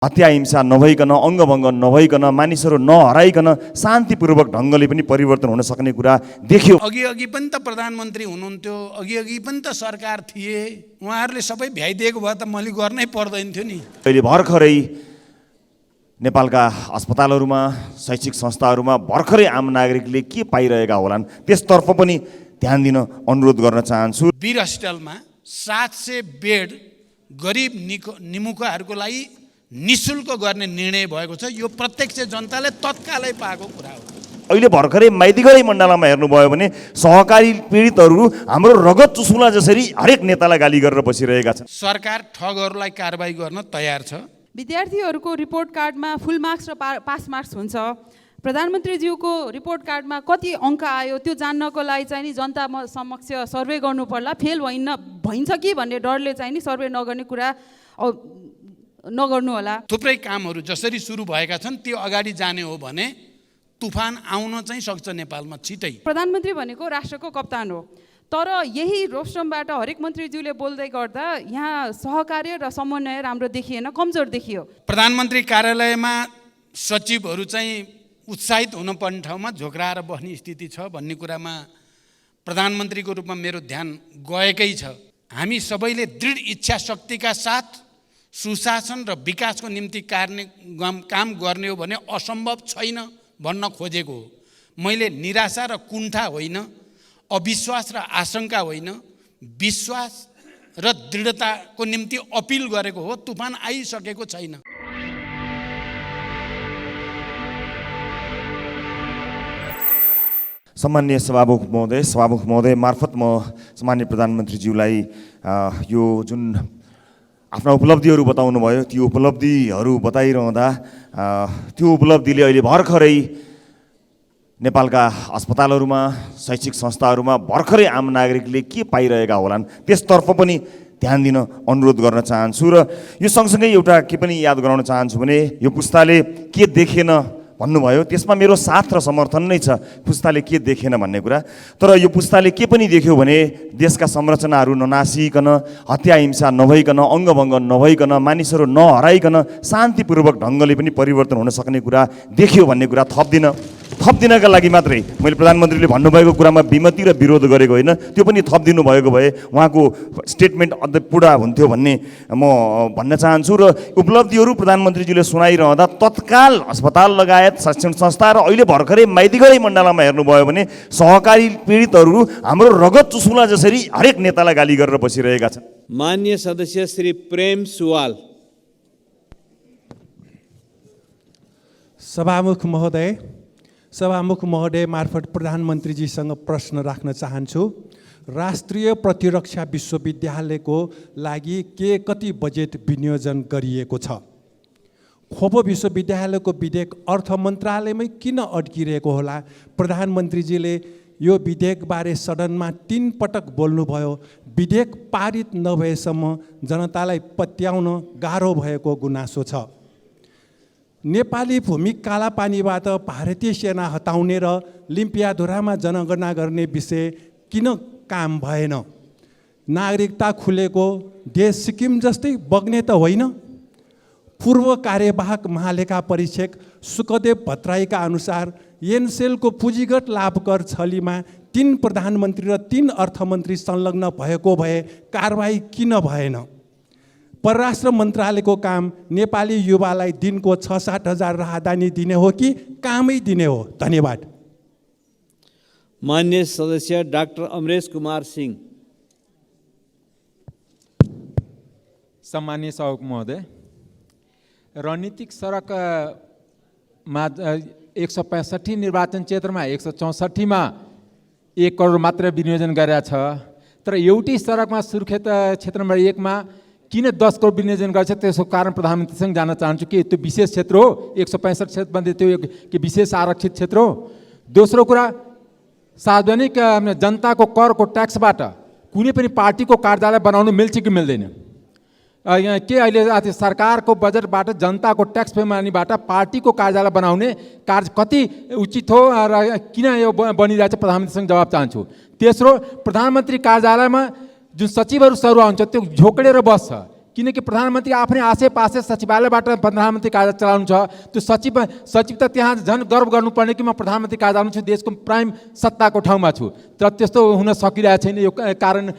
हत्या हिंसा नभइकन, अङ्गभङ्ग नभइकन, मानिसहरू नहराइकन शान्तिपूर्वक ढङ्गले पनि परिवर्तन हुन सक्ने कुरा देखियो। अघि पनि त प्रधानमन्त्री हुनुहुन्थ्यो, अघि पनि त सरकार थिए, उहाँहरूले सबै भ्याइदिएको भए त मैले गर्नै पर्दैन थियो नि। अहिले भर्खरै नेपालका अस्पतालहरूमा, शैक्षिक संस्थाहरूमा भर्खरै आम नागरिकले के पाइरहेका होलान् त्यसतर्फ पनि ध्यान दिन अनुरोध गर्न चाहन्छु। वीर हस्पिटलमा 700 बेड गरिब निमुखाहरूको लागि निःशुल्क गर्ने निर्णय भएको छ। यो प्रत्यक्ष जनताले तत्कालै पाएको कुरा हो। अहिले भर्खरै माइतीगढी मण्डलमा हेर्नुभयो भने सहकारी पीडितहरू हाम्रो रगत चुसुला जसरी हरेक नेतालाई गाली गरेर बसिरहेका छन्। सरकार ठगहरूलाई कारबाही गर्न तयार छ। विद्यार्थीहरूको रिपोर्ट कार्डमा फुल मार्क्स र पास मार्क्स हुन्छ। प्रधानमन्त्रीज्यूको रिपोर्ट कार्डमा कति अङ्क आयो त्यो जान्नको लागि चाहिँ नि जनता समक्ष सर्वे गर्नु पर्ला। फेल भइन्छ कि भन्ने डरले चाहिँ नि सर्वे नगर्ने कुरा नगर्नु होला। थुप्रै कामहरू जसरी सुरु भएका छन् त्यो अगाडि जाने हो भने तुफान आउन चाहिँ सक्छ नेपालमा छिटै। प्रधानमन्त्री भनेको राष्ट्रको कप्तान हो, तर यही रोस्टमबाट हरेक मन्त्रीज्यूले बोल्दै गर्दा यहाँ सहकार्य र समन्वय राम्रो देखिएन, कमजोर देखियो। प्रधानमन्त्री कार्यालयमा सचिवहरू चाहिँ उत्साहित हुनुपर्ने ठाउँमा झोक्राएर बस्ने स्थिति छ भन्ने कुरामा प्रधानमन्त्रीको रूपमा मेरो ध्यान गएकै छ। हामी सबैले दृढ इच्छा शक्तिका साथ सुशासन र विकासको निम्ति काम गर्ने हो भने असम्भव छैन भन्न खोजेको हो। मैले निराशा र कुण्ठा होइन, अविश्वास र आशंका होइन, विश्वास र दृढताको निम्ति अपिल गरेको हो। तुफान आइसकेको छैन। सम्माननीय सभामुख महोदय मार्फत म सम्माननीय प्रधानमन्त्रीज्यूलाई यो जुन आफ्ना उपलब्धिहरू बताउनु भयो, त्यो उपलब्धिहरू बताइरहँदा त्यो उपलब्धिले अहिले भर्खरै नेपालका अस्पतालहरूमा, शैक्षिक संस्थाहरूमा भर्खरै आम नागरिकले के पाइरहेका होलान् त्यसतर्फ पनि ध्यान दिन अनुरोध गर्न चाहन्छु। र यो सँगसँगै एउटा के पनि याद गराउन चाहन्छु भने यो पुस्ताले के देखेन भन्नुभयो, त्यसमा मेरो साथ र समर्थन नै छ। पुस्ताले के देखेन भन्ने कुरा, तर यो पुस्ताले के पनि देख्यो भने देशका संरचनाहरू ननासिकन, हत्या हिंसा नभइकन, अङ्गभङ्ग नभइकन, मानिसहरू नहराइकन शान्तिपूर्वक ढङ्गले पनि परिवर्तन हुन सक्ने कुरा देखियो भन्ने कुरा थप्दिनका लागि मात्रै मैले प्रधानमन्त्रीले भन्नुभएको कुरामा विमति र विरोध गरेको होइन, त्यो पनि थपिदिनु भएको भए उहाँको स्टेटमेन्ट अझै पुरा हुन्थ्यो भन्ने म भन्न चाहन्छु। र उपलब्धिहरू प्रधानमन्त्रीजीले सुनाइरहँदा तत्काल अस्पताल लगायत शैक्षिक संस्था र अहिले भर्खरै माइतीगढी मण्डलमा हेर्नुभयो भने सहकारी पीडितहरू हाम्रो रगत चुसुला जसरी हरेक नेतालाई गाली गरेर बसिरहेका छन्। माननीय सदस्य श्री प्रेम सुवाल। सभामुख महोदय मार्फत प्रधानमन्त्रीजीसँग प्रश्न राख्न चाहन्छु। राष्ट्रिय प्रतिरक्षा विश्वविद्यालयको लागि कति बजेट विनियोजन गरिएको छ? खोपो विश्वविद्यालयको विधेयक अर्थ मन्त्रालयमै किन अड्किरहेको होला? प्रधानमन्त्रीजीले यो विधेयकबारे सदनमा 3 पटक बोल्नुभयो। विधेयक पारित नभएसम्म जनतालाई पत्याउन गाह्रो भएको गुनासो छ। नेपाली भूमि कालापानीबाट भारतीय सेना हटाउने र लिम्पियाधुरामा जनगणना गर्ने विषय किन काम भएन? नागरिकता खुलेको देश सिक्किम जस्तै बग्ने त होइन? पूर्व कार्यवाहक महालेखा परीक्षक सुखदेव भट्टराईका अनुसार एनसेलको पुँजीगत लाभकर छलीमा 3 प्रधानमन्त्री र 3 अर्थमन्त्री संलग्न भएको भए कारबाही किन भएन? परराष्ट्र मन्त्रालयको काम नेपाली युवालाई दिनको 6-7 हजार राहदानी दिने हो कि कामै दिने हो? धन्यवाद। माननीय सदस्य डाक्टर अमरेश कुमार सिंह। सम्माननीय सभामुख महोदय, रणनीतिक सडकमा 165 निर्वाचन क्षेत्रमा 164मा 1 करोड मात्र विनियोजन गरेका छ, तर एउटै सडकमा सुर्खेत क्षेत्र नम्बर 1मा किन 10 करोड विनियोजन गर्छ? त्यसको कारण प्रधानमन्त्रीसँग जान्न चाहन्छु कि त्यो विशेष क्षेत्र हो? 165 क्षेत्रमध्ये त्यो के विशेष आरक्षित क्षेत्र हो? दोस्रो कुरा, सार्वजनिक जनताको करको ट्याक्सबाट कुनै पनि पार्टीको कार्यालय बनाउनु मिल्छ कि मिल्दैन? के अहिले सरकारको बजेटबाट जनताको ट्याक्स पेमानीबाट पार्टीको कार्यालय बनाउने कार्य कति उचित हो र किन यो बनिरहेछ? प्रधानमन्त्रीसँग जवाब चाहन्छु। तेस्रो, प्रधानमन्त्री कार्यालयमा जुन सचिवहरू सरुवा हुन्छ त्यो झोक्डेर बस्छ, किनकि प्रधानमन्त्री आफ्नै आसेपासे सचिवालयबाट प्रधानमन्त्री कार्यालय चलाउनु छ। त्यो सचिव त त्यहाँ झन् गर्व गर्नुपर्ने कि म प्रधानमन्त्री कार्यालय छु, देशको प्राइम सत्ताको ठाउँमा छु, तर त्यस्तो हुन सकिरहेको छैन। यो कारण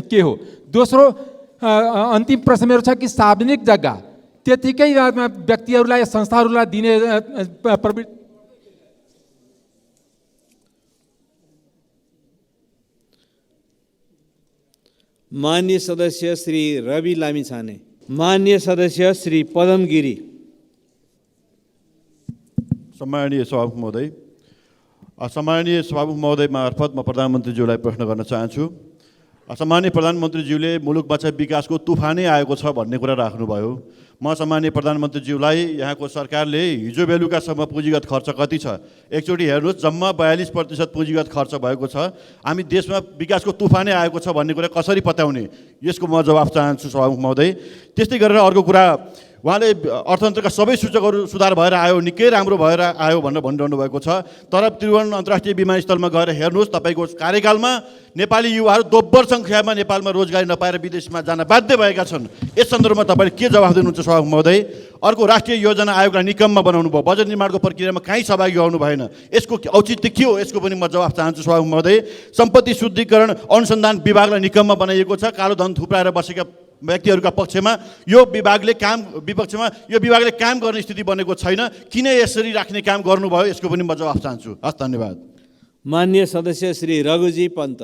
के हो? दोस्रो अन्तिम प्रश्न मेरो छ कि सार्वजनिक जग्गा त्यतिकै व्यक्तिहरूलाई संस्थाहरूलाई दिने प्रवृत्ति। मान्य सदस्य श्री रवि लामिछाने। मान्य सदस्य श्री पदम गिरी। सम्माननीय सभामुख महोदय, सम्माननीय सभामुख महोदय मार्फत म प्रधानमन्त्रीज्यूलाई प्रश्न गर्न चाहन्छु। सम्माननीय प्रधानमन्त्रीज्यूले मुलुकमा चाहिँ विकासको तुफानै आएको छ भन्ने कुरा राख्नुभयो। म सम्माननीय प्रधानमन्त्रीज्यूलाई यहाँको सरकारले हिजो बेलुकासम्म पुँजीगत खर्च कति छ एकचोटि हेर्नुहोस्, जम्मा 42% पुँजीगत खर्च भएको छ। हामी देशमा विकासको तुफानै आएको छ भन्ने कुरा कसरी पत्याउने, यसको म जवाफ चाहन्छु सभामुख महोदय। त्यस्तै गरेर अर्को कुरा, उहाँले अर्थतन्त्रका सबै सूचकहरू सुधार भएर आयो, निकै राम्रो भएर आयो भनेर भनिरहनु भएको छ। तर त्रिभुवन अन्तर्राष्ट्रिय विमानस्थलमा गएर हेर्नुहोस्, तपाईँको कार्यकालमा नेपाली युवाहरू दोब्बर सङ्ख्यामा नेपालमा रोजगारी नपाएर विदेशमा जान बाध्य भएका छन्। यस सन्दर्भमा तपाईँले के जवाफ दिनुहुन्छ सभामुख महोदय? अर्को, राष्ट्रिय योजना आयोगलाई निकममा बनाउनु भयो, बजेट निर्माणको प्रक्रियामा कहीँ सहभागी हुनु भएन, यसको औचित्य के हो? यसको पनि म जवाफ चाहन्छु सभामुख महोदय। सम्पत्ति शुद्धिकरण अनुसन्धान विभागलाई निकममा बनाइएको छ, कालो धन थुप्राएर बसेका व्यक्तिहरूका पक्षमा यो विभागले काम गर्ने स्थिति बनेको छैन। किन यसरी राख्ने काम गर्नुभयो, यसको पनि म जवाफ चाहन्छु। हस्, धन्यवाद। मान्य सदस्य श्री रघुजी पन्त।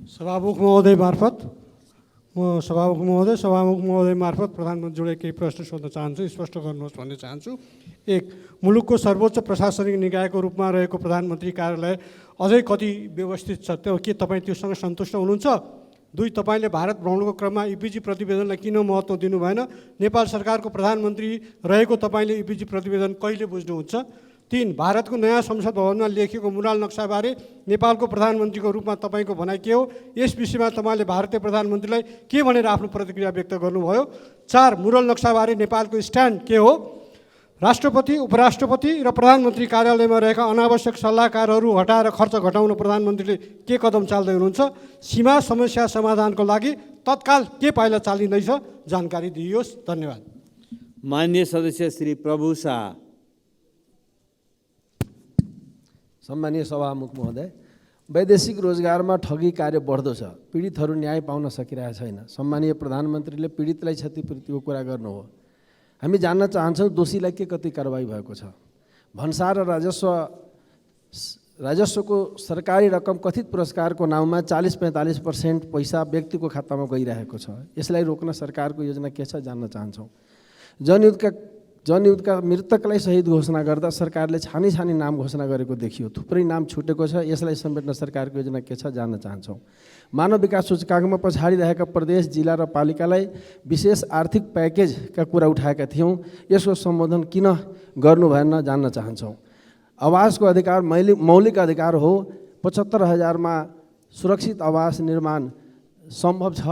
सभामुख महोदय मार्फत प्रधानमन्त्रीज्यूलाई केही प्रश्न सोध्न चाहन्छु, स्पष्ट गर्नुहोस् भन्ने चाहन्छु। 1, मुलुकको सर्वोच्च प्रशासनिक निकायको रूपमा रहेको प्रधानमन्त्री कार्यालय अझै कति व्यवस्थित छ, के तपाईँ त्योसँग सन्तुष्ट हुनुहुन्छ? 2, तपाईँले भारत भ्रमणको क्रममा इपिजी प्रतिवेदनलाई किन महत्त्व दिनु भएन? नेपाल सरकारको प्रधानमन्त्री रहेको तपाईँले इपिजी प्रतिवेदन कहिले बुझ्नुहुन्छ? 3, भारतको नयाँ संसद भवनमा लेखिएको मुराल नक्साबारे नेपालको प्रधानमन्त्रीको रूपमा तपाईँको भनाइ के हो? यस विषयमा तपाईँले भारतीय प्रधानमन्त्रीलाई के भनेर आफ्नो प्रतिक्रिया व्यक्त गर्नुभयो? 4, मुराल नक्साबारे नेपालको स्ट्यान्ड के हो? राष्ट्रपति, उपराष्ट्रपति र प्रधानमन्त्री कार्यालयमा रहेका अनावश्यक सल्लाहकारहरू हटाएर खर्च घटाउन प्रधानमन्त्रीले के कदम चाल्दै हुनुहुन्छ? सीमा समस्या समाधानको लागि तत्काल के पाइला चालिँदैछ, जानकारी दिइयोस्। धन्यवाद। मान्य सदस्य श्री प्रभु शाह। सम्मानीय सभामुख महोदय, वैदेशिक रोजगारमा ठगी कार्य बढ्दो छ, पीडितहरू न्याय पाउन सकिरहेको छैन। सम्मानीय प्रधानमन्त्रीले पीडितलाई क्षतिपूर्तिको कुरा गर्नु हो। हामी जान्न चाहन्छौँ दोषीलाई के कति कारबाही भएको छ। भन्सार र राजस्वको सरकारी रकम कथित पुरस्कारको नाउँमा 40-45% पैसा व्यक्तिको खातामा गइरहेको छ। यसलाई रोक्न सरकारको योजना के छ, जान्न चाहन्छौँ। जनयुद्धका मृतकलाई शहीद घोषणा गर्दा सरकारले छानी नाम घोषणा गरेको देखियो, थुप्रै नाम छुटेको छ। यसलाई समेट्न सरकारको योजना के छ, जान्न चाहन्छौँ। मानव विकास सूचकाङ्कमा पछाडि रहेका प्रदेश, जिल्ला र पालिकालाई विशेष आर्थिक प्याकेजका कुरा उठाएका थियौँ, यसको सम्बोधन किन गर्नु भएन, जान्न चाहन्छौँ। आवासको अधिकार मौलिक अधिकार हो, 75,000मा सुरक्षित आवास निर्माण सम्भव छ।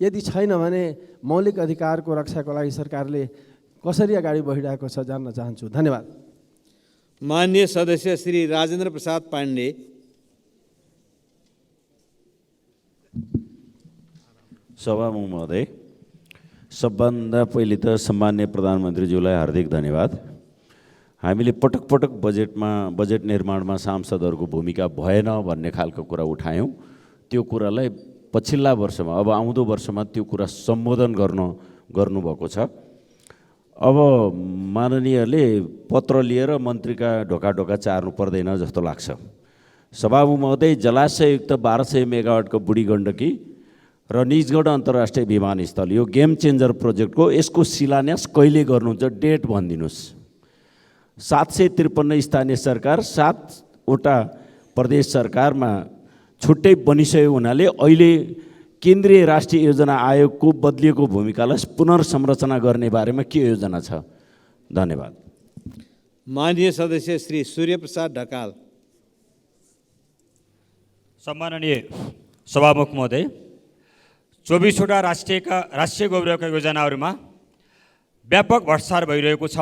यदि छैन भने मौलिक अधिकारको रक्षाको लागि सरकारले कसरी अगाडि बढिरहेको छ, जान्न चाहन्छु। धन्यवाद। मान्य सदस्य श्री राजेन्द्र प्रसाद पाण्डे। सभामुख महोदय, सबभन्दा पहिले त सम्मान्य प्रधानमन्त्रीज्यूलाई हार्दिक धन्यवाद। हामीले पटक बजेट निर्माणमा सांसदहरूको भूमिका भएन भन्ने खालको कुरा उठायौँ। त्यो कुरालाई पछिल्ला वर्षमा, अब आउँदो वर्षमा त्यो कुरा सम्बोधन गर्नुभएको छ। अब माननीयले पत्र लिएर मन्त्रीका ढोका चार्नु पर्दैन जस्तो लाग्छ। सभामुख महोदय, जलाशययुक्त 1200 मेगावाटको बुढी गण्डकी र निजगढ अन्तर्राष्ट्रिय विमानस्थल, यो गेम चेन्जर प्रोजेक्टको यसको शिलान्यास कहिले गर्नुहुन्छ, डेट भनिदिनुहोस्। 753 स्थानीय सरकार, 7वटा प्रदेश सरकारमा छुट्टै बनिसक्यो हुनाले अहिले केन्द्रीय राष्ट्रिय योजना आयोगको बदलिएको भूमिकालाई पुनर्संरचना गर्ने बारेमा के योजना छ? धन्यवाद। माननीय सदस्य श्री सूर्यप्रसाद ढकाल। सम्माननीय सभामुख महोदय, 24वटा राष्ट्रिय गौरवका योजनाहरूमा व्यापक भ्रष्टाचार भइरहेको छ।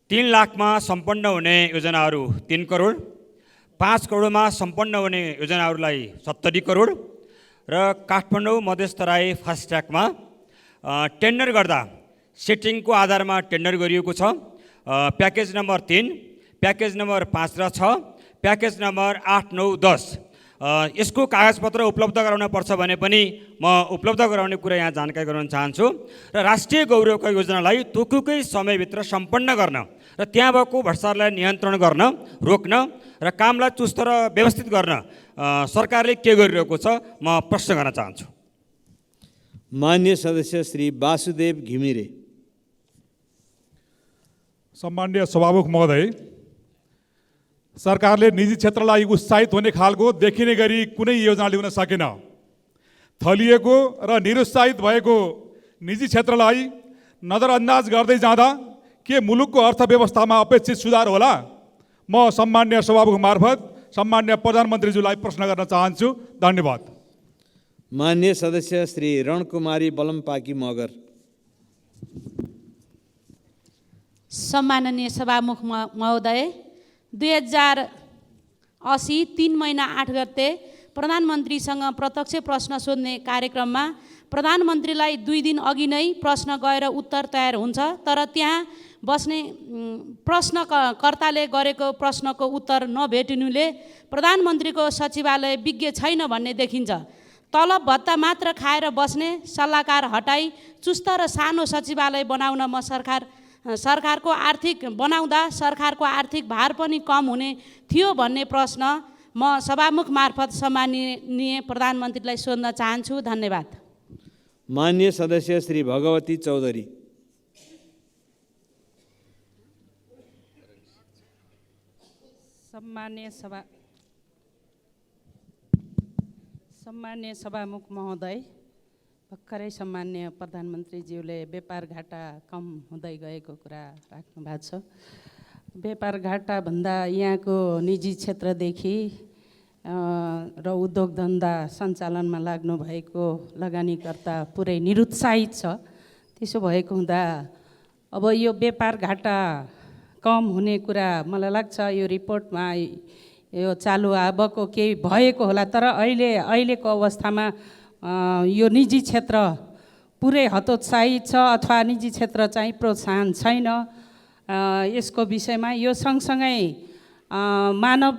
3 लाखमा सम्पन्न हुने योजनाहरू 3 करोड, 5 करोडमा सम्पन्न हुने योजनाहरूलाई 70 करोड र काठमाडौँ मधेसतराई फास्ट्यागमा टेन्डर गर्दा सेटिङको आधारमा टेन्डर गरिएको छ। प्याकेज नम्बर 3, प्याकेज नम्बर 5 र 6, प्याकेज नम्बर 8, 9, 10 यसको कागजपत्र उपलब्ध गराउन पर्छ भने पनि म उपलब्ध गराउने कुरा यहाँ जानकारी गराउन चाहन्छु। र राष्ट्रिय गौरवका योजनालाई तोकेकै समयभित्र सम्पन्न गर्न र त्यहाँ भएको भ्रष्टाचारलाई नियन्त्रण गर्न, रोक्न र कामलाई चुस्त र व्यवस्थित गर्न सरकारले के गरिरहेको छ म प्रश्न गर्न चाहन्छु। मान्य सदस्य श्री वासुदेव घिमिरे। सम्मान्य सभामुख महोदय, सरकारले निजी क्षेत्रलाई उत्साहित हुने खालको देखिने गरी कुनै योजना ल्याउन सकेन। थलिएको र निरुत्साहित भएको निजी क्षेत्रलाई नजरअन्दाज गर्दै जाँदा के मुलुकको अर्थव्यवस्थामा अपेक्षित सुधार होला? म सम्मान्य सभामुख मार्फत सम्मान्य प्रधानमन्त्रीज्यूलाई प्रश्न गर्न चाहन्छु। धन्यवाद। मान्य सदस्य श्री रणकुमारी बलमपाकी मगर। सम्माननीय सभामुख महोदय, 2080 3 महिना 8 गते प्रधानमन्त्रीसँग प्रत्यक्ष प्रश्न सोध्ने कार्यक्रममा प्रधानमन्त्रीलाई 2 दिन अघि नै प्रश्न गएर उत्तर तयार हुन्छ, तर त्यहाँ बस्ने प्रश्नकर्ताले गरेको प्रश्नको उत्तर नभेटिनुले प्रधानमन्त्रीको सचिवालय विज्ञ छैन भन्ने देखिन्छ। तलब भत्ता मात्र खाएर बस्ने सल्लाहकार हटाई चुस्त र सानो सचिवालय बनाउन सरकारको सरकारको आर्थिक भार पनि कम हुने थियो भन्ने प्रश्न म सभामुख मार्फत सम्माननीय प्रधानमन्त्रीलाई सोध्न चाहन्छु। धन्यवाद। मान्य सदस्य श्री भगवती चौधरी। सम्मान्य सभामुख महोदय, भर्खरै सम्मान्य प्रधानमन्त्रीज्यूले व्यापार घाटा कम हुँदै गएको कुरा राख्नु भएको छ। व्यापार घाटा भन्दा यहाँको निजी क्षेत्रदेखि र उद्योग धन्दा सञ्चालनमा लाग्नु भएको लगानीकर्ता पुरै निरुत्साहित छ। त्यसो भएको हुँदा अब यो व्यापार घाटा कम हुने कुरा मलाई लाग्छ यो रिपोर्टमा यो चालु अबको केही भएको होला, तर अहिलेको अवस्थामा यो निजी क्षेत्र पुरै हतोत्साहित छ अथवा निजी क्षेत्र चाहिँ प्रोत्साहन छैन। यसको विषयमा यो सँगसँगै मानव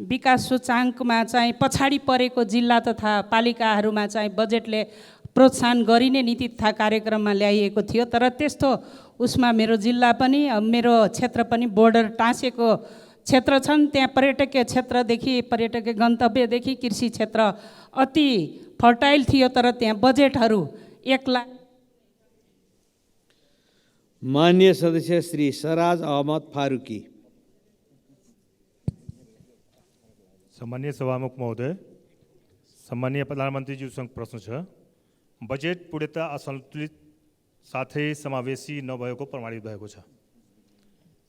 विकास सूचाङ्कमा चाहिँ पछाडि परेको जिल्ला तथा पालिकाहरूमा चाहिँ बजेटले प्रोत्साहन गरिने नीति तथा कार्यक्रममा ल्याइएको थियो, तर त्यस्तो उसमा मेरो जिल्ला पनि मेरो क्षेत्र पनि बोर्डर टाँसेको क्षेत्र छन्। त्यहाँ पर्यटकीय क्षेत्रदेखि पर्यटकीय गन्तव्यदेखि कृषि क्षेत्र अति फर्टाइल थियो, तर त्यहाँ बजेटहरू 1 लाख। मान्य सदस्य श्री सराज अहमद फारूकी। सम्मान्य सभामुख महोदय, सम्मान्य प्रधानमन्त्रीज्यूसँग प्रश्न छ। बजेट पूर्णतः असन्तुलित साथै समावेशी नभएको प्रमाणित भएको छ।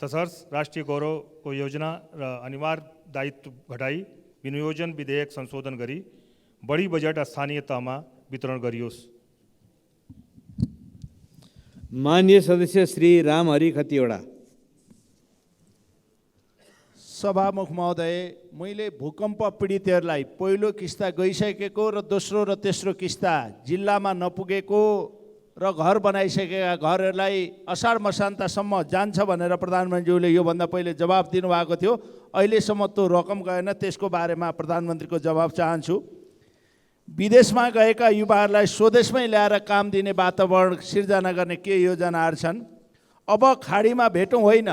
तसर्थ राष्ट्रिय गौरवको योजना र अनिवार्य दायित्व घटाई विनियोजन विधेयक संशोधन गरी बढी बजेट स्थानीय तहमा वितरण गरियोस्। मान्य सदस्य श्री रामहरि खतिवडा। सभामुख महोदय, मैले भूकम्प पीडितहरूलाई पहिलो किस्ता गइसकेको र दोस्रो र तेस्रो किस्ता जिल्लामा नपुगेको र घर बनाइसकेका घरहरूलाई असार मसान्तसम्म जान्छ भनेर प्रधानमन्त्रीज्यूले योभन्दा पहिले जवाब दिनुभएको थियो। अहिलेसम्म त्यो रकम गएन, त्यसको बारेमा प्रधानमन्त्रीको जवाब चाहन्छु। विदेशमा गएका युवाहरूलाई स्वदेशमै ल्याएर काम दिने वातावरण सिर्जना गर्ने के योजनाहरू छन्? अब खाडीमा भेटौँ होइन,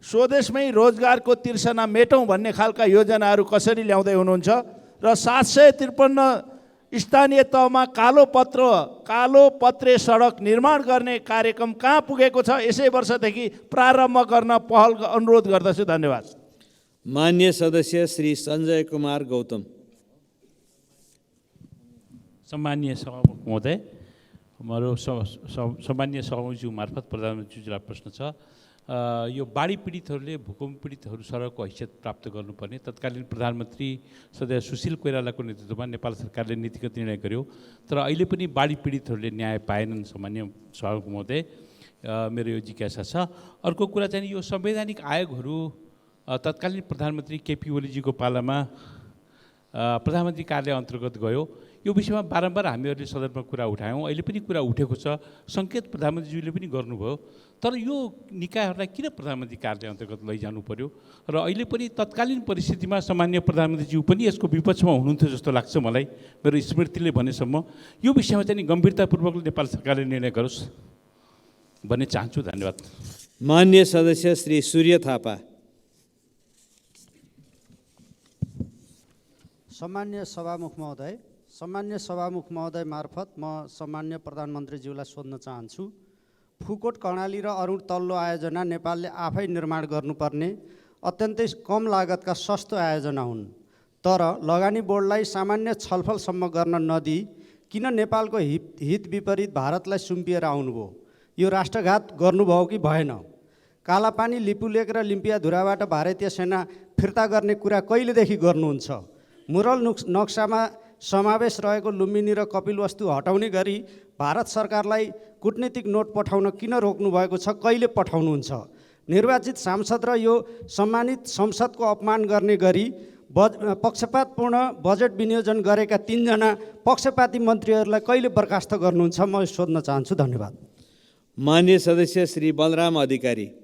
स्वदेशमै रोजगारको तिर्सना मेटौँ भन्ने खालका योजनाहरू कसरी ल्याउँदै हुनुहुन्छ? र 753 स्थानीय तहमा कालो पत्रे सडक निर्माण गर्ने कार्यक्रम कहाँ पुगेको छ? यसै वर्षदेखि प्रारम्भ गर्न पहल अनुरोध गर्दछु। धन्यवाद। मान्य सदस्य श्री सञ्जय कुमार गौतम। सम्मान्य सभामुख महोदय, हाम्रो सम्मान्य सभामुखज्यू मार्फत प्रधानमन्त्रीज्यूलाई प्रश्न छ। यो बाढी पीडितहरूले भूकम्प पीडितहरू सरहको हैसियत प्राप्त गर्नुपर्ने तत्कालीन प्रधानमन्त्री सदैव सुशील कोइरालाको नेतृत्वमा नेपाल सरकारले नीतिगत निर्णय गर्यो, तर अहिले पनि बाढी पीडितहरूले न्याय पाएनन्। सामान्य सभामुख महोदय, मेरो यो जिज्ञासा छ। अर्को कुरा चाहिँ यो संवैधानिक आयोगहरू तत्कालीन प्रधानमन्त्री केपी ओलीजीको पालामा प्रधानमन्त्री कार्यालय अन्तर्गत गयो। यो विषयमा बारम्बार हामीहरूले सदनमा कुरा उठायौँ, अहिले पनि कुरा उठेको छ, सङ्केत प्रधानमन्त्रीज्यूले पनि गर्नुभयो। तर यो निकायहरूलाई किन प्रधानमन्त्री कार्यालय अन्तर्गत लैजानु पर्यो र अहिले पनि तत्कालीन परिस्थितिमा सामान्य प्रधानमन्त्रीज्यू पनि यसको विपक्षमा हुनुहुन्थ्यो जस्तो लाग्छ मलाई, मेरो स्मृतिले भनेसम्म। यो विषयमा चाहिँ गम्भीरतापूर्वक नेपाल सरकारले निर्णय गरोस् भन्ने चाहन्छु। धन्यवाद। मान्य सदस्य श्री सूर्य थापा। सम्मान्य सभामुख महोदय मार्फत म सम्मान्य प्रधानमन्त्रीज्यूलाई सोध्न चाहन्छु। फुकोट कर्णाली र अरू तल्लो आयोजना नेपालले आफै निर्माण गर्नुपर्ने अत्यन्तै कम लागतका सस्तो आयोजना हुन्, तर लगानी बोर्डलाई सामान्य छलफलसम्म गर्न नदिई किन नेपालको हित विपरीत भारतलाई सुम्पिएर आउनुभयो? यो राष्ट्रघात गर्नुभयो कि भएन? कालापानी, लिपुलेक र लिम्पियाधुराबाट भारतीय सेना फिर्ता गर्ने कुरा कहिलेदेखि गर्नुहुन्छ? मुरल नक्सामा समावेश रहेको लुम्बिनी र कपिलवस्तु हटाउने गरी भारत सरकारलाई कूटनीतिक नोट पठाउन किन रोक्नु भएको छ? कहिले पठाउनुहुन्छ? निर्वाचित सांसद र यो सम्मानित संसदको अपमान गर्ने गरी पक्षपातपूर्ण बजेट विनियोजन गरेका 3 जना पक्षपाती मन्त्रीहरूलाई कहिले बर्खास्त गर्नुहुन्छ? म सोध्न चाहन्छु। धन्यवाद। मान्य सदस्य श्री बलराम अधिकारी।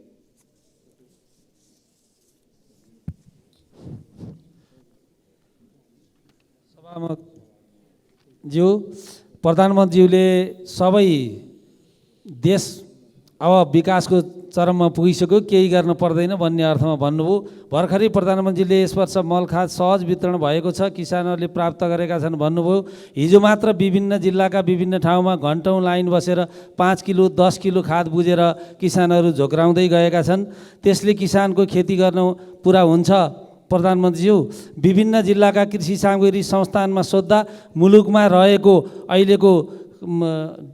ज्यू, प्रधानमन्त्रीज्यूले सबै देश अब विकासको चरममा पुगिसक्यो, केही गर्न पर्दैन भन्ने अर्थमा भन्नुभयो। भर्खरै प्रधानमन्त्रीले यस वर्ष मलखाद सहज वितरण भएको छ, किसानहरूले प्राप्त गरेका छन् भन्नुभयो। हिजो मात्र विभिन्न जिल्लाका विभिन्न ठाउँमा घन्टौँ लाइन बसेर 5 किलो 10 किलो खाद बुझेर किसानहरू झोक्राउँदै गएका छन्। त्यसले किसानको खेती गर्न पुरा हुन्छ? प्रधानमन्त्रीज्यू, विभिन्न जिल्लाका कृषि सामग्री संस्थानमा सोद्धा मुलुकमा रहेको अहिलेको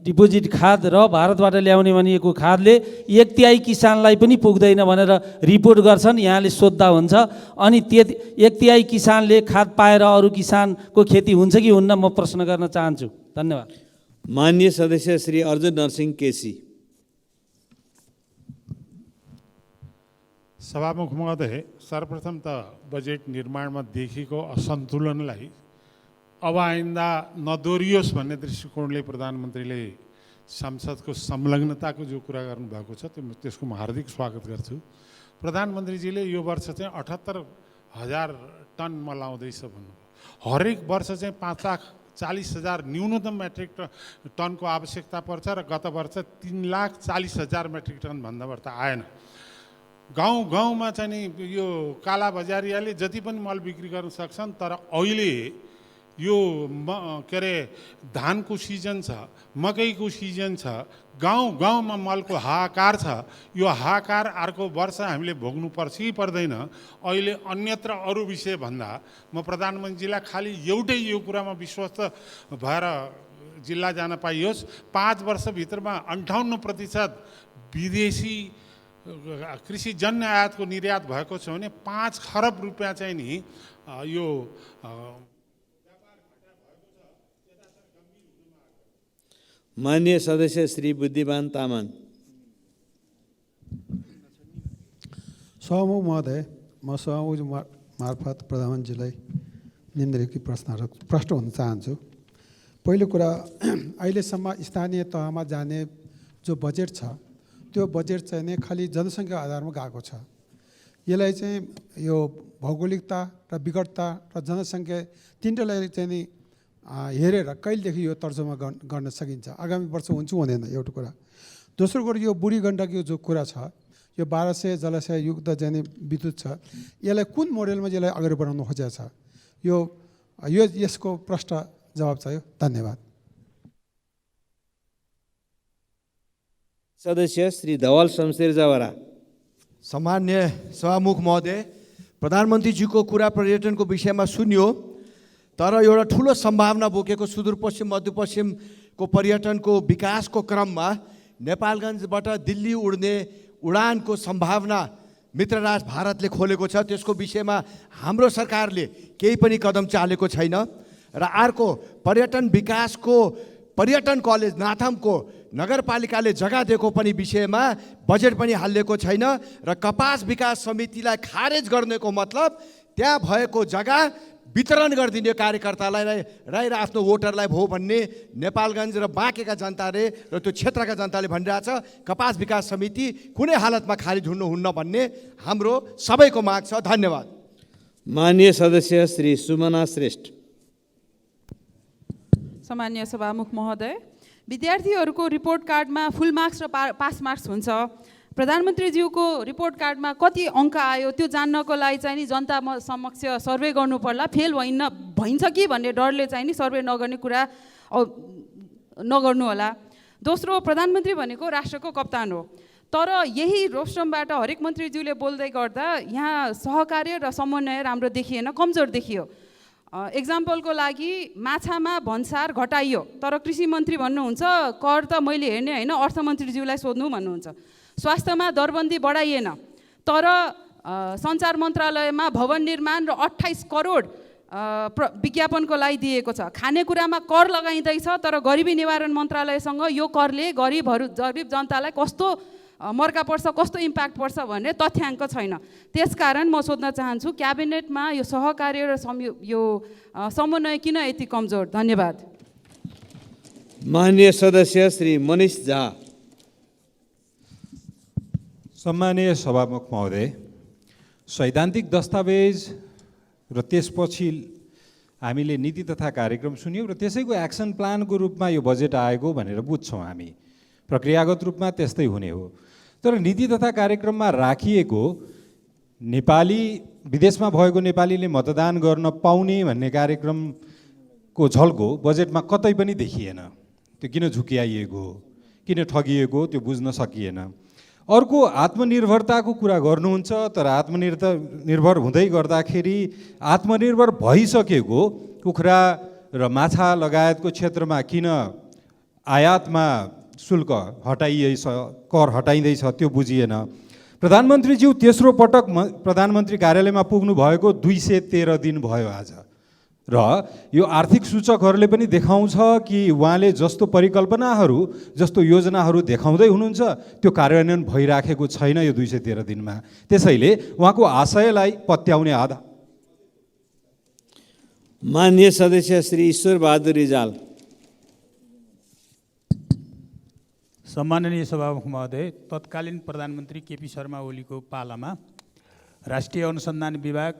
डिपोजिट खाद र भारतबाट ल्याउने भनिएको खादले 1/3 किसानलाई पनि पुग्दैन भनेर रिपोर्ट गर्छन्। यहाँले सोद्धा हुन्छ, अनि 1/3 किसानले खाद पाएर अरू किसानको खेती हुन्छ कि हुन्न? म प्रश्न गर्न चाहन्छु। धन्यवाद। मान्य सदस्य श्री अर्जुन नरसिंह केसी। सभामुख महोदय, सर्वप्रथम त बजेट निर्माणमा देखिएको असन्तुलनलाई अब आइन्दा नदोरियोस् भन्ने दृष्टिकोणले प्रधानमन्त्रीले संसदको संलग्नताको जो कुरा गर्नुभएको छ त्यसको म हार्दिक स्वागत गर्छु। प्रधानमन्त्रीजीले यो वर्ष चाहिँ 78,000 टन मलाउँदैछ भन्नुभयो। हरेक वर्ष चाहिँ 5,40,000 न्यूनतम मेट्रिक टनको आवश्यकता पर्छ र गत वर्ष 3,40,000 मेट्रिक टन भन्दा बढ्ता आएन। गाउँ गाउँमा चाहिँ नि यो काला बजारियाले जति पनि मल बिक्री गर्न सक्छन्, तर अहिले यो के अरे धानको सिजन छ, मकैको सिजन छ, गाउँ गाउँमा मलको हाहाकार छ। यो हाहाकार अर्को वर्ष हामीले भोग्नुपर्छ कि पर्दैन? अहिले अन्यत्र अरू विषय भन्दा म प्रधानमन्त्रीलाई खालि एउटै यो कुरामा विश्वस्त भएर जिल्ला जान पाइयोस्। 5 वर्षभित्रमा 58% विदेशी कृषिजन्य आयातको निर्यात भएको छ भने 5 खरब रुपियाँ चाहिँ नि यो मान्य सदस्य श्री बुद्धिमान तामाङ। सभामुख महोदय, म सभामुख मार्फत प्रधानमन्त्रीलाई निम्नलिखित प्रश्न हुन चाहन्छु। पहिलो कुरा, अहिलेसम्म स्थानीय तहमा जाने जो बजेट छ त्यो बजेट चाहिँ नै खालि जनसङ्ख्या आधारमा गएको छ। यसलाई चाहिँ यो भौगोलिकता र विकटता र जनसङ्ख्या तिनवटालाई चाहिँ नि हेरेर कहिलेदेखि यो तर्जुमा गर्न सकिन्छ? आगामी वर्ष हुन्छ हुँदैन? एउटा कुरा। दोस्रो कुरा, यो बुढी गण्डकी जो कुरा छ, यो 1200 जलाशय युक्त चाहिँ विद्युत छ, यसलाई कुन मोडेलमा यसलाई अगाडि बढाउनु खोजेको छ? यसको प्रश्न जवाब चाहियो। धन्यवाद। सदस्य श्री धवल शमशेर जवरा। सम्मान्य सभामुख महोदय, प्रधानमन्त्रीजीको कुरा पर्यटनको विषयमा सुनियो, तर एउटा ठुलो सम्भावना बोकेको सुदूरपश्चिम मध्यपश्चिमको पर्यटनको विकासको क्रममा नेपालगञ्जबाट दिल्ली उड्ने उडानको सम्भावना मित्रराज भारतले खोलेको छ। त्यसको विषयमा हाम्रो सरकारले केही पनि कदम चालेको छैन। र अर्को, पर्यटन विकासको पर्यटन कलेज नाथमको नगरपालिकाले जग्गा दिएको पनि विषयमा बजेट पनि हालिएको छैन र कपास विकास समितिलाई खारेज गर्नेको मतलब त्यहाँ भएको जग्गा वितरण गरिदिने कार्यकर्तालाई र आफ्नो भोटरलाई भो भन्ने नेपालगञ्ज र बाँकेका जनताले र त्यो क्षेत्रका जनताले भनिरहेछ। कपास विकास समिति कुनै हालतमा खारिज हुनुहुन्न भन्ने हाम्रो सबैको माग छ। धन्यवाद। माननीय सदस्य श्री सुमना श्रेष्ठ। सम्माननीय सभामुख महोदय, विद्यार्थीहरूको रिपोर्ट कार्डमा फुल मार्क्स र पास मार्क्स हुन्छ। प्रधानमन्त्रीज्यूको रिपोर्ट कार्डमा कति अङ्क आयो त्यो जान्नको लागि चाहिँ नि जनता समक्ष सर्वे गर्नु पर्ला। फेल भइन्छ कि भन्ने डरले चाहिँ नि सर्वे नगर्ने कुरा नगर्नु होला। दोस्रो, प्रधानमन्त्री भनेको राष्ट्रको कप्तान हो, तर यही रोस्टमबाट हरेक मन्त्रीज्यूले बोल्दै गर्दा यहाँ सहकार्य र समन्वय राम्रो देखिएन, कमजोर देखियो। एक्जाम्पलको लागि माछामा भन्सार घटाइयो, तर कृषि मन्त्री भन्नुहुन्छ कर त मैले हेर्ने होइन, अर्थमन्त्रीज्यूलाई सोध्नु भन्नुहुन्छ। स्वास्थ्यमा दरबन्दी बढाइएन, तर सञ्चार मन्त्रालयमा भवन निर्माण र 28 करोड विज्ञापनको लागि दिएको छ। खानेकुरामा कर लगाइँदैछ, तर गरिबी निवारण मन्त्रालयसँग यो करले गरिब जनतालाई कस्तो मर्का पर्छ, कस्तो इम्प्याक्ट पर्छ भन्ने तथ्याङ्क छैन। त्यसकारण म सोध्न चाहन्छु क्याबिनेटमा यो सहकार्य र यो समन्वय किन यति कमजोर? धन्यवाद। माननीय सदस्य श्री मनिष झा। सम्मानीय सभामुख महोदय, सैद्धान्तिक दस्तावेज र त्यसपछि हामीले नीति तथा कार्यक्रम सुन्यौँ र त्यसैको एक्सन प्लानको रूपमा यो बजेट आएको भनेर बुझ्छौँ हामी। प्रक्रियागत रूपमा त्यस्तै हुने हो, तर नीति तथा कार्यक्रममा राखिएको नेपाली विदेशमा भएको नेपालीले मतदान गर्न पाउने भन्ने कार्यक्रमको झल्को बजेटमा कतै पनि देखिएन। त्यो किन झुक्याइएको हो, किन ठगिएको त्यो बुझ्न सकिएन। अर्को, आत्मनिर्भरताको कुरा गर्नुहुन्छ, तर आत्मनिर्भर हुँदै गर्दाखेरि आत्मनिर्भर भइसकेको कुखुरा र माछा लगायतको क्षेत्रमा किन आयातमा शुल्क हटाइएछ, कर हटाइँदैछ त्यो बुझिएन। प्रधानमन्त्रीज्यू तेस्रो पटक प्रधानमन्त्री कार्यालयमा पुग्नु भएको 213 दिन भयो आज, र यो आर्थिक सूचकहरूले पनि देखाउँछ कि उहाँले जस्तो परिकल्पनाहरू, जस्तो योजनाहरू देखाउँदै हुनुहुन्छ त्यो कार्यान्वयन भइराखेको छैन यो 213 दिनमा। त्यसैले उहाँको आशयलाई पत्याउने आधार। माननीय सदस्य श्री ईश्वर बहादुर रिजाल। सम्माननीय सभामुख महोदय, तत्कालीन प्रधानमन्त्री केपी शर्मा ओलीको पालामा राष्ट्रिय अनुसन्धान विभाग,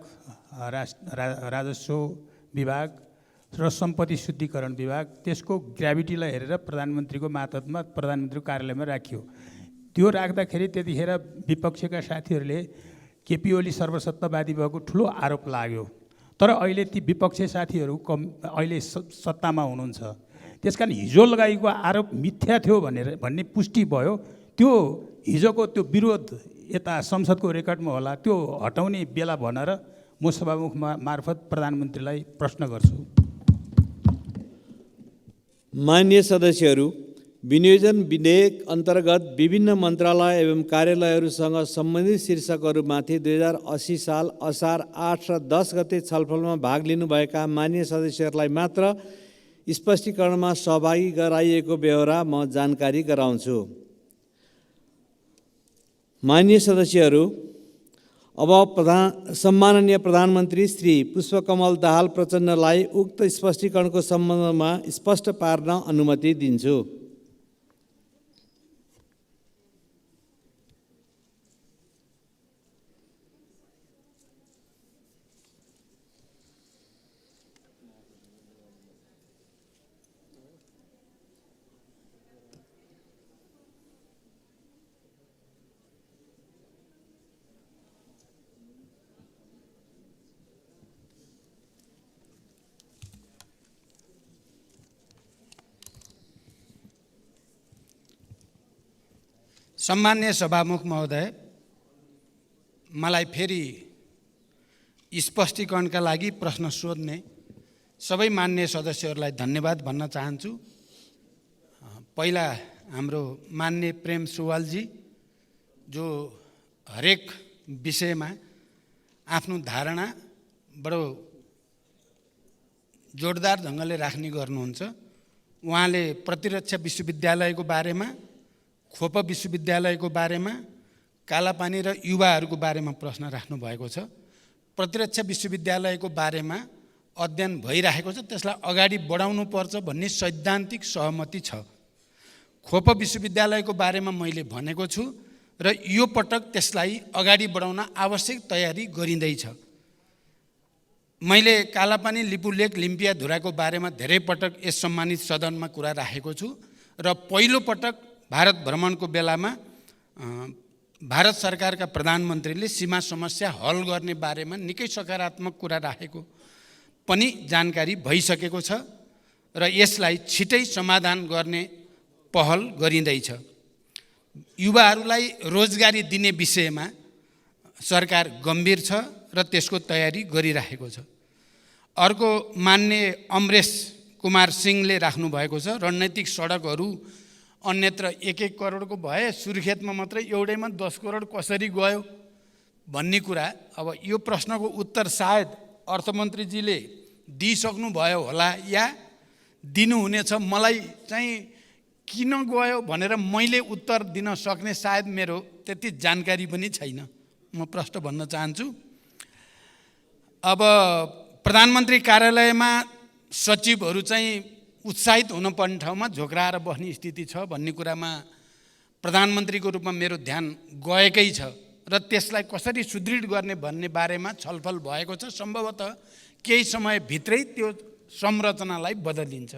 राजस्व विभाग र सम्पत्ति शुद्धिकरण विभाग त्यसको ग्राभिटीलाई हेरेर प्रधानमन्त्रीको मातहतमा प्रधानमन्त्रीको कार्यालयमा राखियो। त्यो राख्दाखेरि त्यतिखेर विपक्षका साथीहरूले केपी ओली सर्वसत्तावादी भएको ठुलो आरोप लाग्यो, तर अहिले ती विपक्षी साथीहरू अहिले सत्तामा हुनुहुन्छ। त्यसकारण हिजो लगाइएको आरोप मिथ्या थियो भन्ने पुष्टि भयो। त्यो हिजोको त्यो विरोध यता संसदको रेकर्डमा होला, त्यो हटाउने बेला भनेर म सभामुख मार्फत प्रधानमन्त्रीलाई प्रश्न गर्छु। माननीय सदस्यहरू, विनियोजन विधेयक अन्तर्गत विभिन्न मन्त्रालय एवं कार्यालयहरूसँग सम्बन्धित शीर्षकहरूमाथि 2080 साल असार 8 र 10 गते छलफलमा भाग लिनुभएका माननीय सदस्यहरूलाई मात्र स्पष्टीकरणमा सहभागी गराइएको बेहोरा म जानकारी गराउँछु। माननीय सदस्यहरू, अब सम्माननीय प्रधानमन्त्री श्री पुष्पकमल दाहाल प्रचण्डलाई उक्त स्पष्टीकरणको सम्बन्धमा स्पष्ट पार्न अनुमति दिन्छु। सम्मान्य सभामुख महोदय, मलाई फेरि स्पष्टीकरणका लागि प्रश्न सोध्ने सबै मान्य सदस्यहरूलाई धन्यवाद भन्न चाहन्छु। पहिला हाम्रो मान्य प्रेम सुवालजी जो हरेक विषयमा आफ्नो धारणा बडो जोडदार ढङ्गले राख्ने गर्नुहुन्छ। उहाँले प्रतिरक्षा विश्वविद्यालयको बारेमा, खोप विश्वविद्यालयको बारेमा, कालापानी र युवाहरूको बारेमा प्रश्न राख्नु भएको छ। प्रतिरक्षा विश्वविद्यालयको बारेमा अध्ययन भइरहेको छ, त्यसलाई अगाडि बढाउनु पर्छ भन्ने सैद्धान्तिक सहमति छ। खोप विश्वविद्यालयको बारेमा मैले भनेको छु र यो पटक त्यसलाई अगाडि बढाउन आवश्यक तयारी गरिँदैछ। मैले कालापानी, लिपुलेक, लिम्पियाधुराको बारेमा धेरै पटक यस सम्मानित सदनमा कुरा राखेको छु र पहिलो पटक भारत भ्रमणको बेलामा भारत सरकारका प्रधानमन्त्रीले सीमा समस्या हल गर्ने बारेमा निकै सकारात्मक कुरा राखेको पनि जानकारी भइसकेको छ र यसलाई छिटै समाधान गर्ने पहल गरिँदैछ। युवाहरूलाई रोजगारी दिने विषयमा सरकार गम्भीर छ र त्यसको तयारी गरिरहेको छ। अर्को माननीय अमरेश कुमार सिंहले राख्नु भएको छ, रणनीतिक सडकहरू अन्यत्र 1-1 करोडको भए, सुर्खेतमा मात्रै एउटैमा 10 करोड कसरी गयो भन्ने कुरा। अब यो प्रश्नको उत्तर सायद अर्थमन्त्रीजीले दिइसक्नुभयो होला या दिनुहुनेछ। मलाई चाहिँ किन गयो भनेर मैले उत्तर दिन सक्ने सायद मेरो त्यति जानकारी पनि छैन। म प्रश्न भन्न चाहन्छु। अब प्रधानमन्त्री कार्यालयमा सचिवहरू चाहिँ उत्साहित हुनुपर्ने ठाउँमा झोक्राएर बस्ने स्थिति छ भन्ने कुरामा प्रधानमन्त्रीको रूपमा मेरो ध्यान गएकै छ र त्यसलाई कसरी सुदृढ गर्ने भन्ने बारेमा छलफल भएको छ। सम्भवतः केही समयभित्रै त्यो संरचनालाई बदलिन्छ।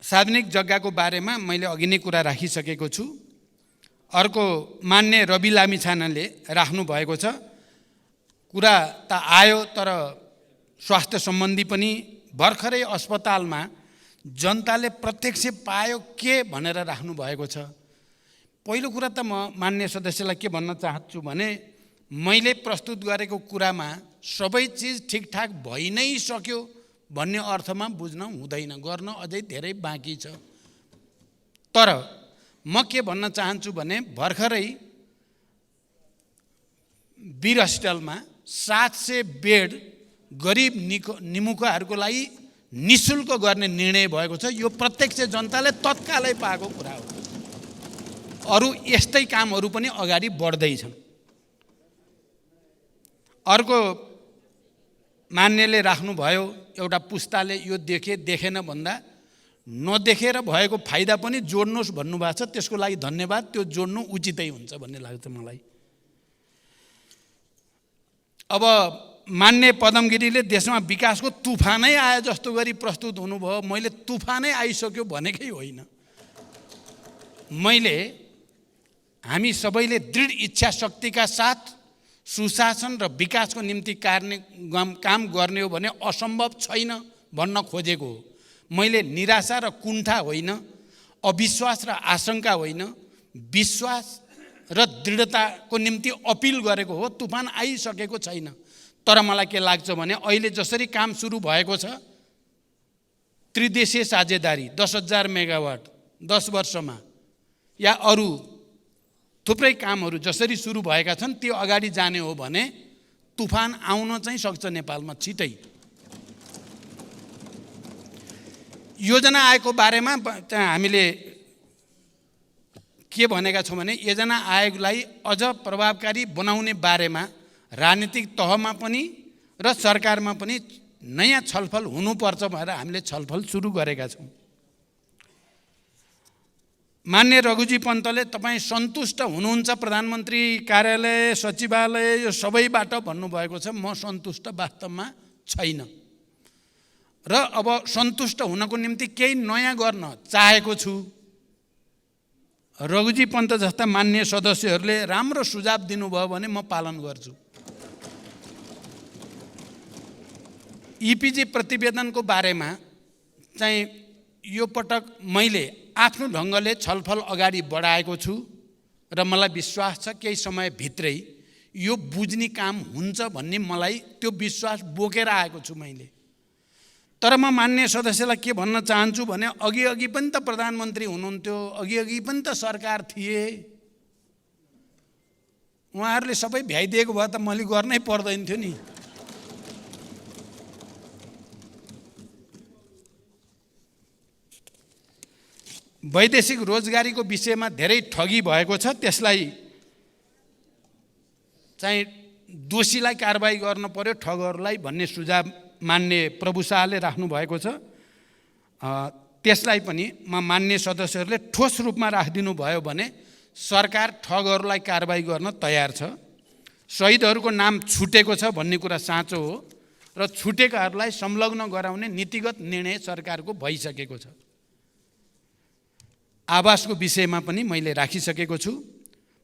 सार्वजनिक जग्गाको बारेमा मैले अघि नै कुरा राखिसकेको छु। अर्को मान्य रवि लामिछानेले राख्नु भएको छ, कुरा त आयो तर स्वास्थ्य सम्बन्धी पनि भर्खरै अस्पतालमा जनताले प्रत्यक्ष पायो के भनेर राख्नु भएको छ। पहिलो कुरा त म मान्य सदस्यलाई के भन्न चाहन्छु भने मैले प्रस्तुत गरेको कुरामा सबै चिज ठिकठाक भइ नै सक्यो भन्ने अर्थमा बुझ्न हुँदैन, गर्न अझै धेरै बाँकी छ। तर म के भन्न चाहन्छु भने भर्खरै वीर हस्पिटलमा 700 बेड गरिब निमुखाहरूको लागि निःशुल्क गर्ने निर्णय भएको छ। यो प्रत्यक्ष जनताले तत्कालै पाएको कुरा हो। अरू यस्तै कामहरू पनि अगाडि बढ्दैछन्। अर्को मान्यले राख्नुभयो, एउटा पुस्ताले यो देखेन भन्दा नदेखेर भएको फाइदा पनि जोड्नुहोस् भन्नुभएको छ। त्यसको लागि धन्यवाद, त्यो जोड्नु उचितै हुन्छ भन्ने लाग्छ मलाई। अब मान्य पदमगिरीले देशमा विकासको तुफानै आए जस्तो गरी प्रस्तुत हुनुभयो। मैले तुफानै आइसक्यो भनेकै होइन। हामी सबैले दृढ इच्छा शक्तिका साथ सुशासन र विकासको निम्ति काम गर्ने हो भने असम्भव छैन भन्न खोजेको हो। मैले निराशा र कुण्ठा होइन, अविश्वास र आशंका होइन, विश्वास र दृढताको निम्ति अपिल गरेको हो। तुफान आइसकेको छैन। तर मलाई के लाग्छ भने अहिले जसरी काम सुरु भएको छ, त्रिदेशीय साझेदारी 10,000 मेगावाट 10 वर्षमा या अरू थुप्रै कामहरू जसरी सुरु भएका छन् त्यो अगाडि जाने हो भने तुफान आउन चाहिँ सक्छ नेपालमा छिटै। योजना आयोगको बारेमा हामीले के भनेका छौँ भने योजना आयोगलाई अझ प्रभावकारी बनाउने बारेमा राजनीतिक तहमा पनि र सरकारमा पनि नयाँ छलफल हुनुपर्छ भनेर हामीले छलफल सुरु गरेका छौँ। मान्य रघुजी पन्तले तपाईँ सन्तुष्ट हुनुहुन्छ प्रधानमन्त्री कार्यालय, सचिवालय यो सबैबाट भन्नुभएको छ। म सन्तुष्ट वास्तवमा छैन र अब सन्तुष्ट हुनको निम्ति केही नयाँ गर्न चाहेको छु। रघुजी पन्त जस्ता मान्य सदस्यहरूले राम्रो सुझाव दिनुभयो भने म पालन गर्छु। इपिजी प्रतिवेदनको बारेमा चाहिँ यो पटक मैले आफ्नो ढङ्गले छलफल अगाडि बढाएको छु र मलाई विश्वास छ केही समयभित्रै यो बुझ्ने काम हुन्छ भन्ने मलाई त्यो विश्वास बोकेर आएको छु मैले। तर म मान्य सदस्यलाई के भन्न चाहन्छु भने अघि पनि त प्रधानमन्त्री हुनुहुन्थ्यो, अघि पनि त सरकार थिए, उहाँहरूले सबै भ्याइदिएको भए त मैले गर्नै पर्दैन थियो नि। वैदेशिक रोजगारीको विषयमा धेरै ठगी भएको छ, त्यसलाई चाहिँ दोषीलाई कारबाही गर्न पर्यो, ठगहरूलाई भन्ने सुझाव मान्य प्रभु शाहले राख्नु भएको छ। त्यसलाई पनि मान्य सदस्यहरूले ठोस रूपमा राखिदिनु भयो भने सरकार ठगहरूलाई कारबाही गर्न तयार छ। शहीदहरूको नाम छुटेको छ भन्ने कुरा साँचो हो र छुटेकाहरूलाई संलग्न गराउने नीतिगत निर्णय सरकारको भइसकेको छ। आवासको विषयमा पनि मैले राखिसकेको छु।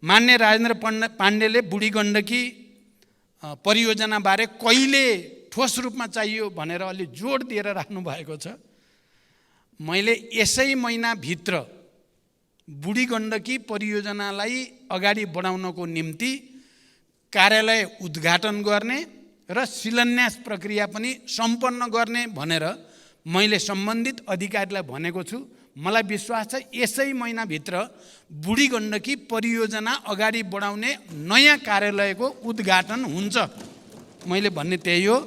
मान्य राजेन्द्र पाण्डेले बुढी गण्डकी परियोजनाबारे कहिले ठोस रूपमा चाहियो भनेर अलि जोड दिएर राख्नु भएको छ। मैले यसै महिनाभित्र बुढी गण्डकी परियोजनालाई अगाडि बढाउनको निम्ति कार्यालय उद्घाटन गर्ने र शिलान्यास प्रक्रिया पनि सम्पन्न गर्ने भनेर मैले सम्बन्धित अधिकारीलाई भनेको छु। मलाई विश्वास छ यसै महिनाभित्र बुढी गण्डकी परियोजना अगाडि बढाउने नयाँ कार्यालयको उद्घाटन हुन्छ। मैले भन्ने त्यही हो।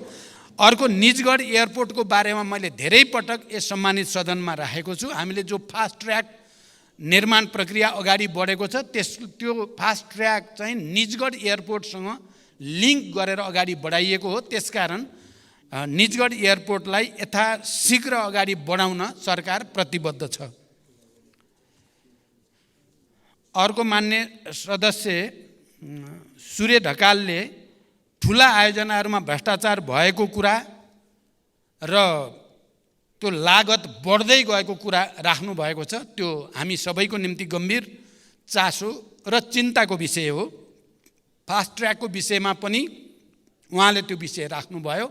अर्को निजगढ एयरपोर्टको बारेमा मैले धेरै पटक यस सम्मानित सदनमा राखेको छु। हामीले जो फास्ट ट्र्याक निर्माण प्रक्रिया अगाडि बढेको छ त्यो फास्ट ट्र्याक चाहिँ निजगढ एयरपोर्टसँग लिङ्क गरेर अगाडि बढाइएको हो। त्यसकारण निजगढ एयरपोर्टलाई यथाशीघ्र अगाडि बढाउन सरकार प्रतिबद्ध छ। अर्को मान्य सदस्य सूर्य ढकालले ठुला आयोजनाहरूमा भ्रष्टाचार भएको कुरा र त्यो लागत बढ्दै गएको कुरा राख्नु भएको छ। त्यो हामी सबैको निम्ति गम्भीर चासो र चिन्ताको विषय हो। फास्ट ट्र्याकको विषयमा पनि उहाँले त्यो विषय राख्नुभयो।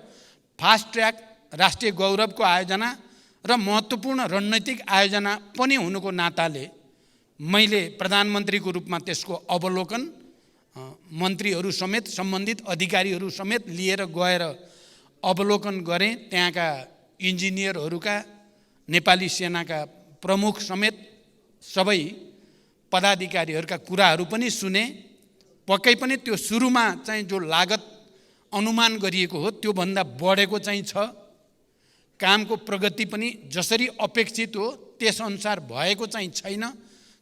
फास्ट ट्र्याक राष्ट्रिय गौरवको आयोजना र महत्त्वपूर्ण रणनीतिक आयोजना पनि हुनुको नाताले मैले प्रधानमन्त्रीको रूपमा त्यसको अवलोकन मन्त्रीहरू समेत सम्बन्धित अधिकारीहरू समेत लिएर गएर अवलोकन गरेँ। त्यहाँका इन्जिनियरहरूका, नेपाली सेनाका प्रमुख समेत सबै पदाधिकारीहरूका कुराहरू पनि सुने। पक्कै पनि त्यो सुरुमा चाहिँ जो लागत अनुमान गरिएको हो त्योभन्दा बढेको चाहिँ छ। कामको प्रगति पनि जसरी अपेक्षित हो त्यसअनुसार भएको चाहिँ छैन।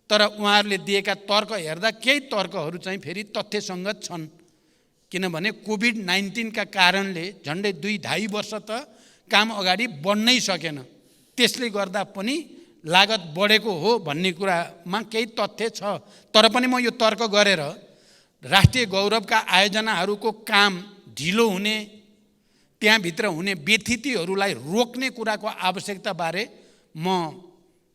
तर उहाँहरूले दिएका तर्क हेर्दा केही तर्कहरू चाहिँ फेरि तथ्यसङ्गत छन्। किनभने कोभिड-19 का कारणले झन्डै 2-2.5 वर्ष त काम अगाडि बढ्नै सकेन। त्यसले गर्दा पनि लागत बढेको हो भन्ने कुरामा केही तथ्य छ। तर पनि म यो तर्क गरेर राष्ट्रिय गौरवका आयोजनाहरूको काम ढिलो हुने, त्यहाँभित्र हुने व्यथितिहरूलाई रोक्ने कुराको आवश्यकताबारे म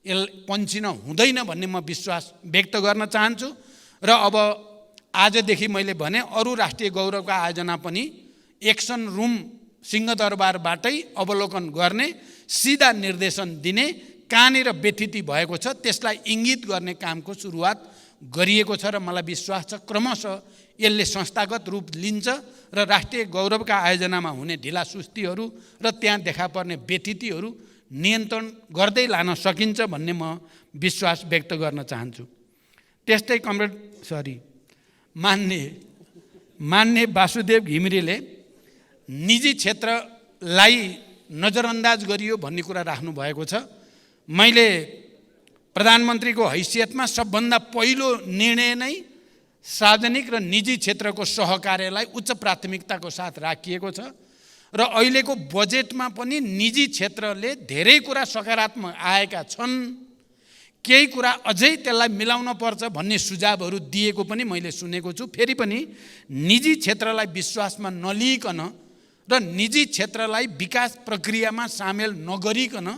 पन्छिन हुँदैन भन्ने म विश्वास व्यक्त गर्न चाहन्छु। र अब आजदेखि मैले भने अरू राष्ट्रिय गौरवका आयोजना पनि एक्सन रुम सिंहदरबारबाटै अवलोकन गर्ने, सिधा निर्देशन दिने, कहाँनिर व्यथिति भएको छ त्यसलाई इङ्गित गर्ने कामको सुरुवात गरिएको छ र मलाई विश्वास छ क्रमशः यसले संस्थागत रूप लिन्छ र राष्ट्रिय गौरवका आयोजनामा हुने ढिलासुस्तीहरू र त्यहाँ देखा पर्ने व्यथितिहरू नियन्त्रण गर्दै लान सकिन्छ भन्ने म विश्वास व्यक्त गर्न चाहन्छु। त्यस्तै मान्य वासुदेव घिमिरेले निजी क्षेत्रलाई नजरअन्दाज गरियो भन्ने कुरा राख्नु भएको छ। मैले प्रधानमन्त्रीको हैसियतमा सबभन्दा पहिलो निर्णय नै सार्वजनिक र निजी क्षेत्रको सहकार्यलाई उच्च प्राथमिकताको साथ राखिएको छ र अहिलेको बजेटमा पनि निजी क्षेत्रले धेरै कुरा सकारात्मक आएका छन्। केही कुरा अझै त्यसलाई मिलाउन पर्छ भन्ने सुझावहरू दिएको पनि मैले सुनेको छु। फेरि पनि निजी क्षेत्रलाई विश्वासमा नलिइकन र निजी क्षेत्रलाई विकास प्रक्रियामा सामेल नगरिकन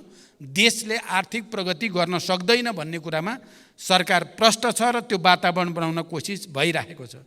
देशले आर्थिक प्रगति गर्न सक्दैन भन्ने कुरामा सरकार प्रष्ट छ र त्यो वातावरण बनाउन कोसिस भइरहेको छ।